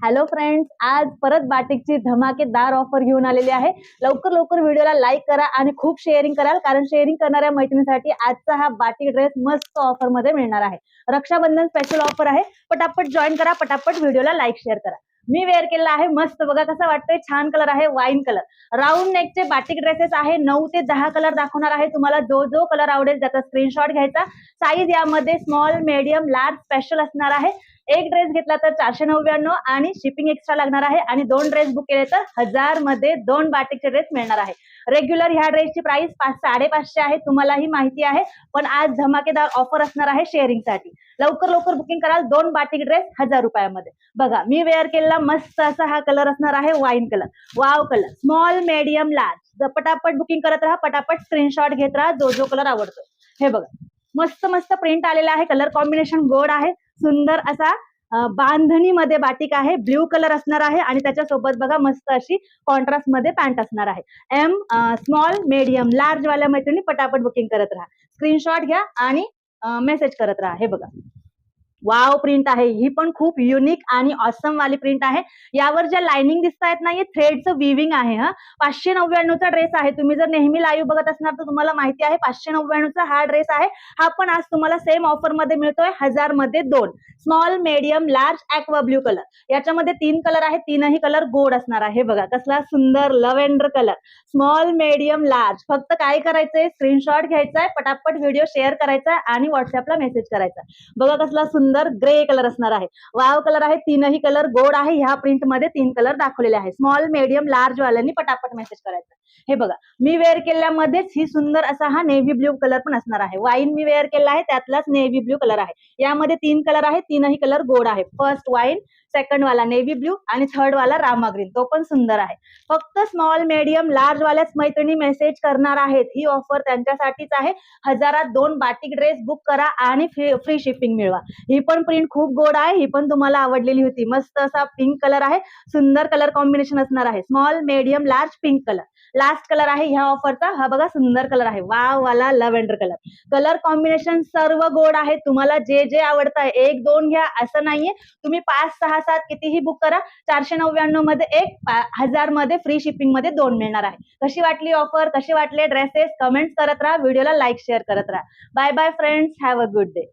Hello friends, आज परत बाटिकची धमाकेदार ऑफर घेऊन आलेली आहे। लवकर लवकर व्हिडिओला लाईक करा आणि खूप शेअरिंग कराल, कारण शेअरिंग करणाऱ्या मैत्रिणींसाठी आजचा हा बाटिक ड्रेस मस्त ऑफर मध्ये मिळणार आहे। रक्षाबंधन स्पेशल ऑफर आहे। पटापट जॉईन करा, पटापट व्हिडिओला लाईक शेअर करा। मी वेअर केलेला आहे, मस्त बघा कसा वाटतंय, छान कलर आहे, वाईन कलर। राऊंड नेकचे बाटिक ड्रेसेस आहे, 9 ते 10 कलर दाखवणार आहे तुम्हाला। जो जो कलर आवडेल त्याचा स्क्रीनशॉट घ्यायचा। साईज यामध्ये स्मॉल, मीडियम, लार्ज स्पेशल असणार आहे। एक ड्रेस घेतला तर 499 आणि शिपिंग एक्स्ट्रा लागणार आहे, आणि 2 ड्रेस बुक केले तर 1000 मध्ये 2 बाटिकचे ड्रेस मिळणार आहे। रेग्युलर ह्या ड्रेसची प्राइस 500-550 आहे, तुम्हालाही माहिती आहे, पण आज धमाकेदार ऑफर असणार आहे शेअरिंग साठी। लवकर लवकर बुकिंग कराल, 2 बाटिक ड्रेस 1000 रुपयामध्ये। बघा मी वेअर केलेला मस्त असा हा कलर असणार आहे, wine colour, wow colour, small, medium, large. पटापट बुकिंग करत राहा, पटापट स्क्रीनशॉट घेत राहा, जो जो कलर आवडतो। हे बघा मस्त मस्त प्रिंट आलेला आहे, कलर कॉम्बिनेशन गोड आहे, सुंदर असा बांधणी मध्ये बाटिक आहे, ब्ल्यू कलर असणार आहे, आणि त्याच्यासोबत बघा मस्त अशी कॉन्ट्रास्ट मध्ये पॅन्ट असणार आहे। एम, स्मॉल, मीडियम, लार्ज वाल्या मैत्रिणी पटापट बुकिंग करत राहा, स्क्रीनशॉट घ्या आणि मेसेज करत राहा। हे बघा वाव प्रिंट आहे, ही पण खूप युनिक आणि ऑसम वाली प्रिंट आहे। यावर ज्या लाइनिंग दिसत आहेत ना, हे थ्रेडचं विविंग आहे। 599 चा ड्रेस आहे। तुम्ही जर नेहमी लाईव्ह बघत असणार तर तुम्हाला माहिती आहे 599 चा हा ड्रेस आहे। हा पण आज तुम्हाला सेम ऑफर मध्ये मिळतोय, 1000 मध्ये 2, small, medium, large, aqua blue colour. याच्यामध्ये 3 कलर आहेत, तीनही कलर गोड असणार आहे। बघा कसला सुंदर lavender colour, small, medium, large. फक्त काय करायचंय, स्क्रीनशॉट घ्यायचा, पटापट व्हिडिओ शेअर करायचा आणि व्हॉट्सअपला मेसेज करायचा। बघा कसला सुंदर ग्रे कलर असणार आहे, वाव कलर आहे, तीनही कलर गोड आहे। ह्या प्रिंट मध्ये 3 कलर दाखवलेले आहे। स्मॉल, मीडियम, लार्ज वाल्यांनी पटापट मेसेज करायचा। हे बघा मी वेअर केल्यामध्येच ही सुंदर असा हा नेव्ही ब्ल्यू कलर पण असणार आहे। वाईन मी वेअर केला आहे, त्यातलाच नेव्ही ब्ल्यू कलर आहे। यामध्ये 3 कलर आहे, तीनही कलर गोड आहे। फर्स्ट वाईन, सेकंड वाला नेव्ही ब्ल्यू आणि थर्ड वाला रामा ग्रीन, तो पण सुंदर आहे। फक्त स्मॉल, मीडियम, लार्ज वाल्याच मैत्रिणी मेसेज करणार आहेत, ही ऑफर त्यांच्यासाठीच आहे। 1000त 2 बाटिक ड्रेस बुक करा आणि फ्री शिपिंग मिळवा। ही पण प्रिंट खूप गोड आहे, ही पण तुम्हाला आवडलेली होती। मस्त असा पिंक कलर आहे, सुंदर कलर कॉम्बिनेशन असणार आहे। Small, medium, large, pink colour. Last colour आहे ह्या ऑफरचा, हा बघा सुंदर कलर आहे, वाव वाला लव्हेंडर कलर। कलर कॉम्बिनेशन सर्व गोड आहे, तुम्हाला जे जे आवडत आहे 1, 2 घ्या असं नाहीये, तुम्ही 5, 6, 7 कितीही बुक करा। 499 मध्ये 1, 1000 मध्ये फ्री शिपिंग मध्ये 2 मिळणार आहे। कशी वाटली ऑफर, कसे वाटले ड्रेसेस, कमेंट्स करत राहा, व्हिडिओला लाईक शेअर करत राहा। Bye bye friends, have a good day.